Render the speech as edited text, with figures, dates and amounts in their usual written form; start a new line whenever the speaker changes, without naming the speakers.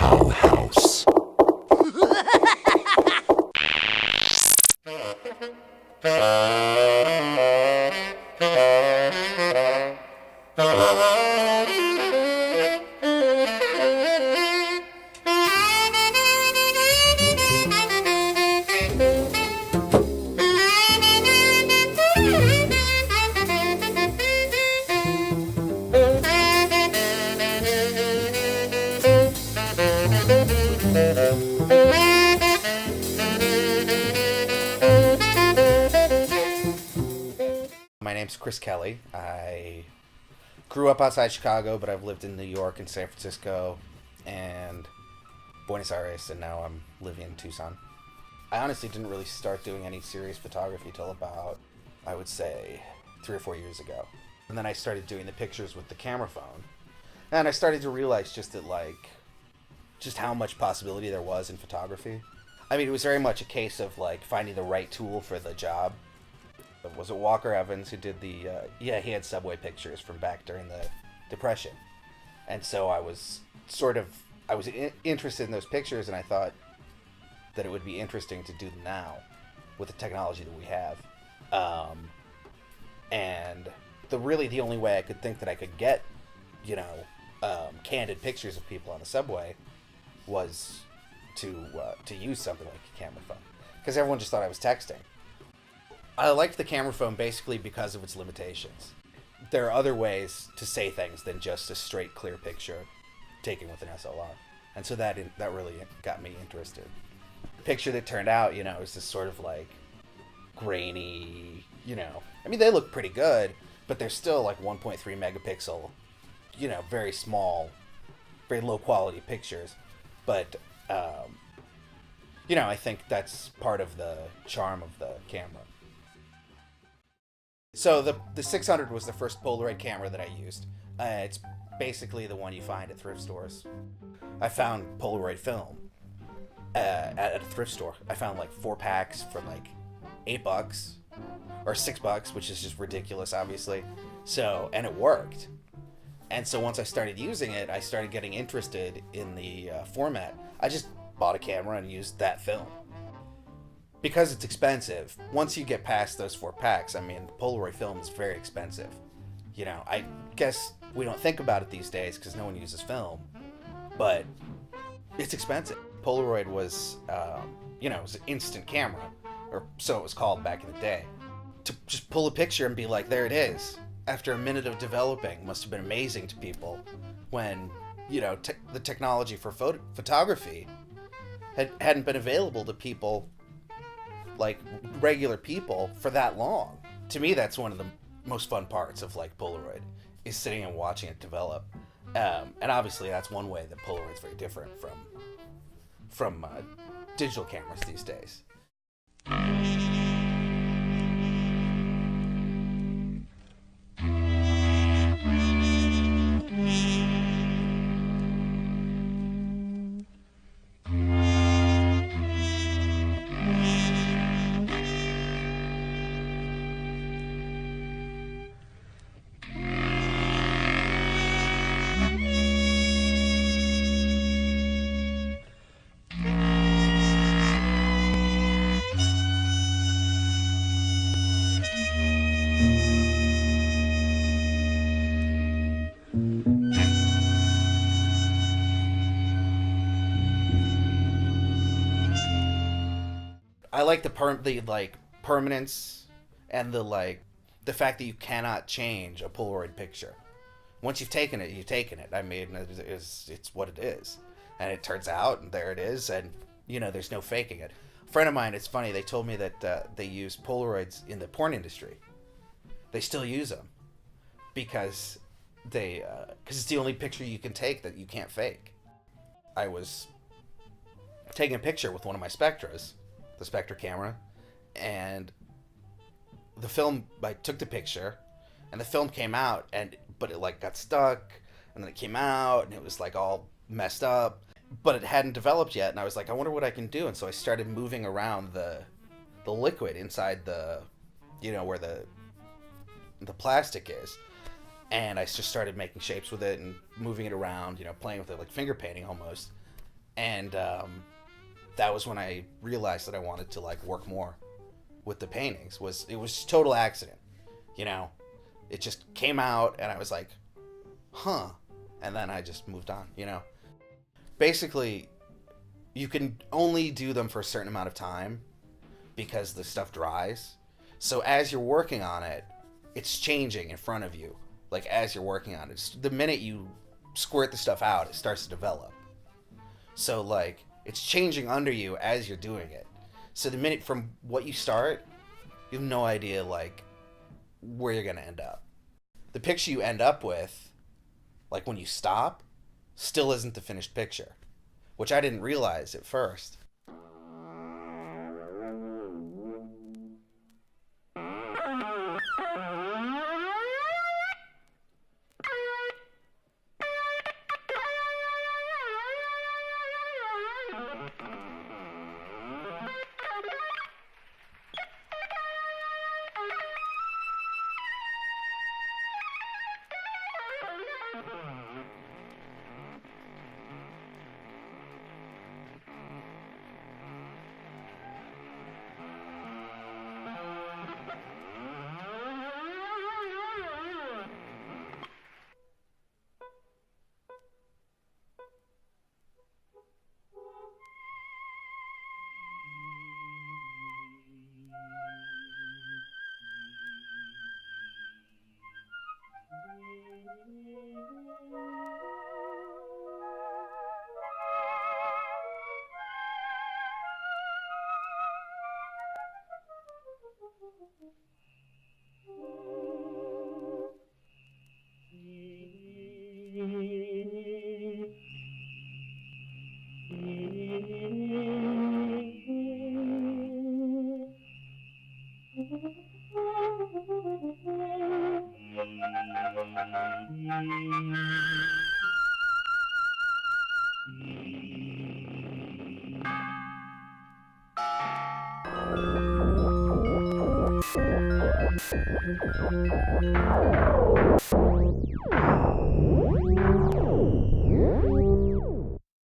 Powhaus.
My name's Kelley. I grew up outside Chicago, but I've lived in New York and San Francisco and Buenos Aires, and now I'm living in Tucson. I honestly didn't really start doing any serious photography till about, I would say, 3 or 4 years ago. And then I started doing the pictures with the camera phone. And I started to realize just how much possibility there was in photography. I mean, it was very much a case of finding the right tool for the job. Was it Walker Evans who did he had subway pictures from back during the Depression. And so I was interested in those pictures, and I thought that it would be interesting to do them now with the technology that we have. And the only way I could think that I could get, candid pictures of people on the subway was to use something like a camera phone. Because everyone just thought I was texting. I liked the camera phone basically because of its limitations. There are other ways to say things than just a straight, clear picture taken with an SLR. And so that really got me interested. The picture that turned out, is this sort of grainy, I mean, they look pretty good, but they're still 1.3 megapixel, very small, very low quality pictures. But, I think that's part of the charm of the camera. So the 600 was the first Polaroid camera that I used. It's basically the one you find at thrift stores. I found Polaroid film at a thrift store. I found 4 packs for $8 or $6, which is just ridiculous, obviously. And it worked. And so once I started using it, I started getting interested in the format. I just bought a camera and used that film. Because it's expensive, once you get past those 4 packs, I mean, Polaroid film is very expensive. I guess we don't think about it these days because no one uses film, but it's expensive. Polaroid was, it was an instant camera, or so it was called back in the day. To just pull a picture and be like, there it is, after a minute of developing must have been amazing to people when, the technology for photography hadn't been available to people, regular people, for that long. To me, that's one of the most fun parts of Polaroid, is sitting and watching it develop. And obviously that's one way that Polaroid's very different from digital cameras these days. I like the permanence and the fact that you cannot change a Polaroid picture. Once you've taken it, you've taken it. I mean, it's what it is, and it turns out, and there it is, and there's no faking it. A friend of mine, it's funny, they told me that they use Polaroids in the porn industry. They still use them because it's the only picture you can take that you can't fake. I was taking a picture with one of my Spectras, the Spectra camera, and the film, I took the picture, and the film came out, but it got stuck, and then it came out, and it was all messed up, but it hadn't developed yet, and I was I wonder what I can do, and so I started moving around the liquid inside the, where the plastic is, and I just started making shapes with it and moving it around, playing with it, finger painting almost, And that was when I realized that I wanted to like work more with the paintings. It was total accident, you know. It just came out and I was like, huh. And then I just moved on, you know. Basically, you can only do them for a certain amount of time because the stuff dries. So as you're working on it, it's changing in front of you. Like as you're working on it, the minute you squirt the stuff out, it starts to develop. So like it's changing under you as you're doing it. So the minute from what you start, you have no idea like where you're gonna end up. The picture you end up with, like when you stop, still isn't the finished picture, which I didn't realize at first.